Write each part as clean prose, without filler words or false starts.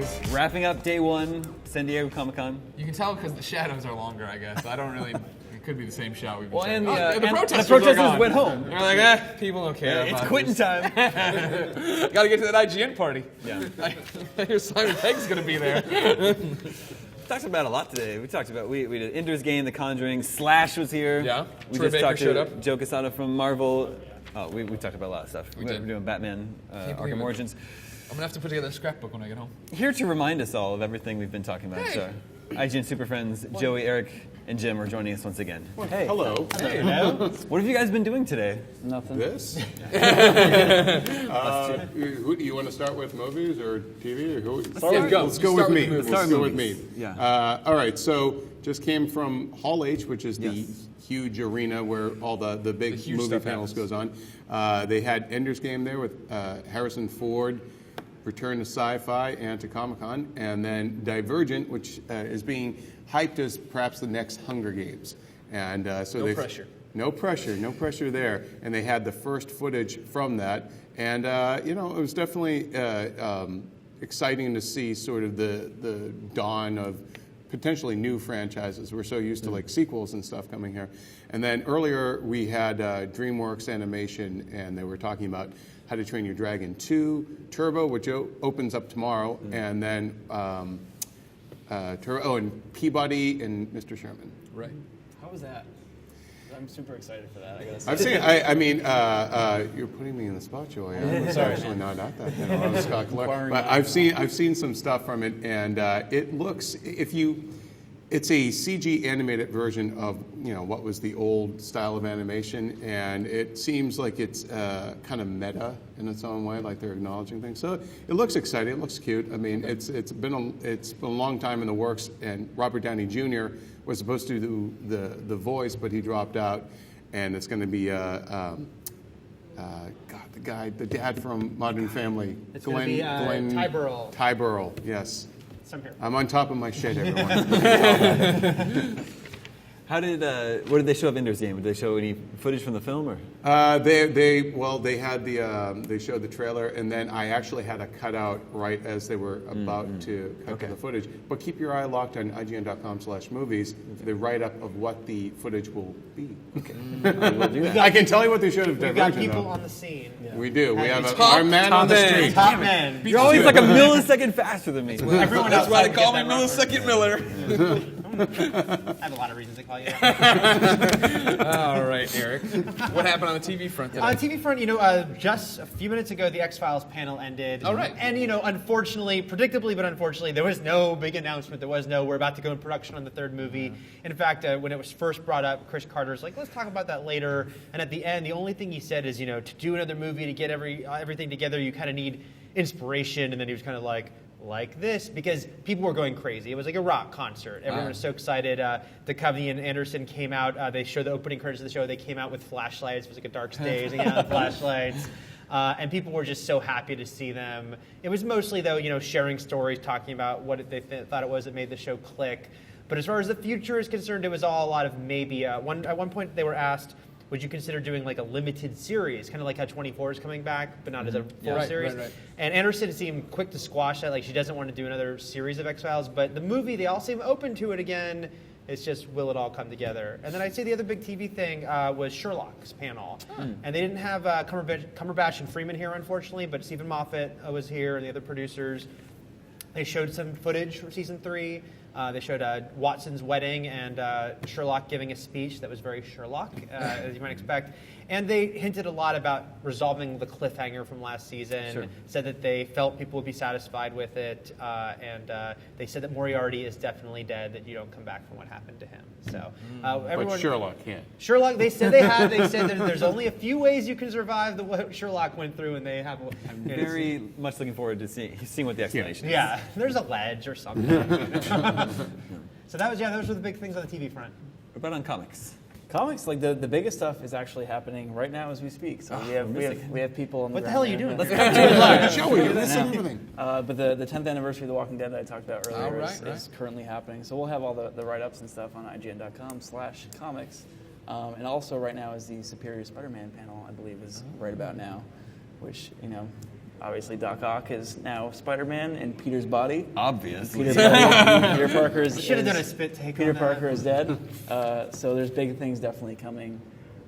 guys. Wrapping up day one, San Diego Comic-Con. You can tell because the shadows are longer, I guess. I don't really... It could be the same shot we've been Well, checking. the protesters went home. They're like, people don't care It's about quitting this. time. Got to get to that IGN party. Yeah. I hear Simon Pegg's going to be there. We talked about a lot today. We talked about we did Ender's Game, The Conjuring. Slash was here. Yeah. We Troy just Baker talked showed to up. Joe Quesada from Marvel. Oh, we talked about a lot of stuff. We We're did. doing Batman, believe Arkham it. Origins. I'm going to have to put together a scrapbook when I get home. Here to remind us all of everything we've been talking about. Hey. So, IGN Super Friends, Joey, Eric, and Jim are joining us once again. Hey. Hello. What have you guys been doing today? Nothing. This? Who do you want to start with, movies or TV? Or who? Let's go with me. movies. Let's go with me. Yeah. All right. So just came from Hall H, which is the huge arena where all the big huge movie stuff panels happens. goes on. They had Ender's Game there with Harrison Ford, Return to Sci-Fi and to Comic-Con, and then Divergent, which is being hyped as perhaps the next Hunger Games. And so No pressure. No pressure there. And they had the first footage from that. And, it was definitely exciting to see sort of the dawn of potentially new franchises. We're so used to like sequels and stuff coming here. And then earlier we had DreamWorks Animation, and they were talking about How to Train Your Dragon 2, Turbo, which opens up tomorrow, and then and Peabody and Mr. Sherman. Right. How was that? I'm super excited for that. I gotta say. I've seen. I mean, you're putting me in the spot, Joey. I'm actually not at that. I was Scott Clark. But I've seen some stuff from it, and it looks. It's a CG animated version of what was the old style of animation, and it seems like it's kind of meta in its own way, like they're acknowledging things. So it looks exciting. It looks cute. I mean, it's been a long time in the works, and Robert Downey Jr. was supposed to do the voice, but he dropped out, and it's going to be the dad from Modern Family. It's going to be Ty Burrell. Ty Burrell, yes. Some here. I'm on top of my shit, everyone. What did they show of Ender's Game? Did they show any footage from the film, or? They had they showed the trailer, and then I actually had a cutout right as they were about to cut to the footage. But keep your eye locked on IGN.com/movies for the write-up of what the footage will be. Okay. We'll do that. I can tell you what they showed of We've got Divergent, people though. on the scene. We do. We have Top our man on the man. street. Top men. You're always like a millisecond faster than me. Everyone That's why they outside call me get that Millisecond Miller. I have a lot of reasons to call you that. All right, Eric. What happened on the TV front today? On the TV front, just a few minutes ago, the X-Files panel ended. All right. And, unfortunately, predictably, but unfortunately, there was no big announcement. There was no, we're about to go in production on the third movie. In fact, when it was first brought up, Chris Carter's like, let's talk about that later. And at the end, the only thing he said is, to do another movie, to get everything together, you kind of need inspiration. And then he was kind of like this, because people were going crazy. It was like a rock concert. Everyone was so excited. Duchovny and Anderson came out. They showed the opening credits of the show. They came out with flashlights. It was like a dark stage. They came out with flashlights. And people were just so happy to see them. It was mostly, though, sharing stories, talking about what they thought it was that made the show click. But as far as the future is concerned, it was all a lot of maybe. At one point, they were asked, would you consider doing like a limited series, kind of like how 24 is coming back, but not as a full series? Right. And Anderson seemed quick to squash that, like she doesn't want to do another series of X-Files, but the movie, they all seem open to it again. It's just, will it all come together? And then I'd say the other big TV thing was Sherlock's panel. And they didn't have Cumberbatch and Freeman here, unfortunately, but Stephen Moffat was here and the other producers. They showed some footage from season 3. They showed Watson's wedding and Sherlock giving a speech that was very Sherlock, as you might expect. And they hinted a lot about resolving the cliffhanger from last season, Sure. Said that they felt people would be satisfied with it, and they said that Moriarty is definitely dead, that you don't come back from what happened to him. So everyone, But Sherlock can't. Sherlock, they said they have. They said that there's only a few ways you can survive what Sherlock went through, and they have. I'm very much looking forward to seeing what the explanation is. Yeah, there's a ledge or something. So those were the big things on the TV front. What about on comics? Comics, like the biggest stuff is actually happening right now as we speak. So we have people on the What the ground hell are you there. doing? Let's come to it live. Joey, you're missing everything. But the 10th anniversary of The Walking Dead that I talked about earlier Right. is currently happening. So we'll have all the write-ups and stuff on IGN.com/comics. And also right now is the Superior Spider-Man panel, I believe, is right about now, which, obviously Doc Ock is now Spider-Man in Peter's body. Obviously. Peter Parker is Should have done a spit take. Peter on that. Parker is dead. So there's big things definitely coming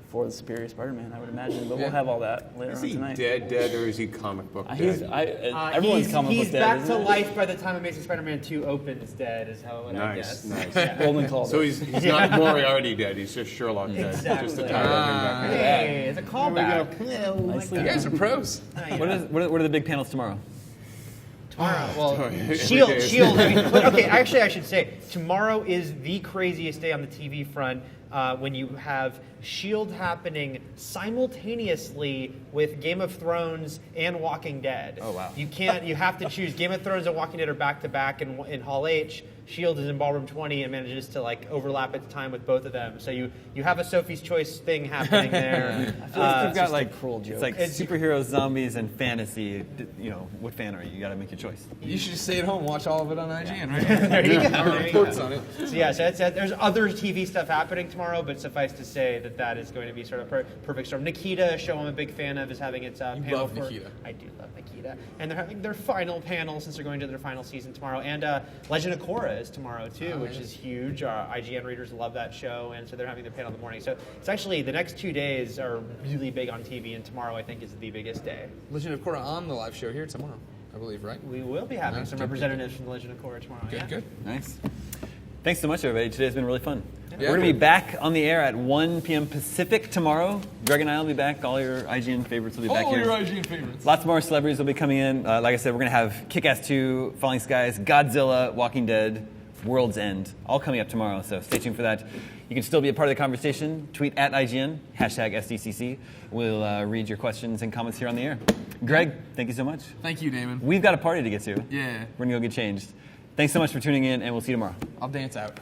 for the Superior Spider-Man, I would imagine. But we'll have all that later Is on he tonight. dead, or is he comic book He's, dead? everyone's comic He's book dead. back to isn't he? life by the time Amazing Spider-Man 2 opens. Dead is how I Nice, guess. nice. Golden called So it. he's not Moriarty dead. He's just Sherlock dead. Exactly. Just to tie everything back in. Hey, it's a callback. Nicely You done. guys are pros. What are the big panels tomorrow? Tomorrow, well, Every Shield. day is- Shield. I mean, but okay, actually, I should say tomorrow is the craziest day on the TV front when you have Shield happening simultaneously with Game of Thrones and Walking Dead. Oh, wow. You can't. You have to choose. Game of Thrones and Walking Dead are back to back in Hall H. Shield is in Ballroom 20 and manages to like overlap its time with both of them. So you have a Sophie's Choice thing happening there. I feel like you've got just a like cruel joke. It's like superheroes, zombies, and fantasy. You know, what fan are you? You got to make your choice. You should just stay at home and watch all of it on IGN, right? There you go. Our There you reports go. on it. So yeah, so there's other TV stuff happening tomorrow, but suffice to say that is going to be sort of perfect storm. Nikita, a show I'm a big fan of, is having its panel love for. Nikita. I do love Nikita, and they're having their final panel since they're going to their final season tomorrow. And Legend of Korra is tomorrow too, which is huge. IGN readers love that show, and so they're having their panel in the morning. So it's actually the next 2 days are really big on TV, and tomorrow I think is the biggest day. Legend of Korra on the live show here tomorrow, I believe, right? We will be having Nice. some Good. representatives from the Legend of Korra tomorrow. Good, yeah. good. Nice. Thanks so much, everybody. Today's been really fun. Yeah, We're going to be good. back on the air at 1 p.m. Pacific tomorrow. Greg and I will be back. All your IGN favorites will be back All here. your IGN favorites. Lots more celebrities will be coming in. Like I said, we're going to have Kick-Ass 2, Falling Skies, Godzilla, Walking Dead, World's End, all coming up tomorrow, so stay tuned for that. You can still be a part of the conversation. Tweet at IGN, hashtag SDCC. We'll read your questions and comments here on the air. Greg, thank you so much. Thank you, Damon. We've got a party to get to. Yeah. We're going to go get changed. Thanks so much for tuning in, and we'll see you tomorrow. I'll dance out.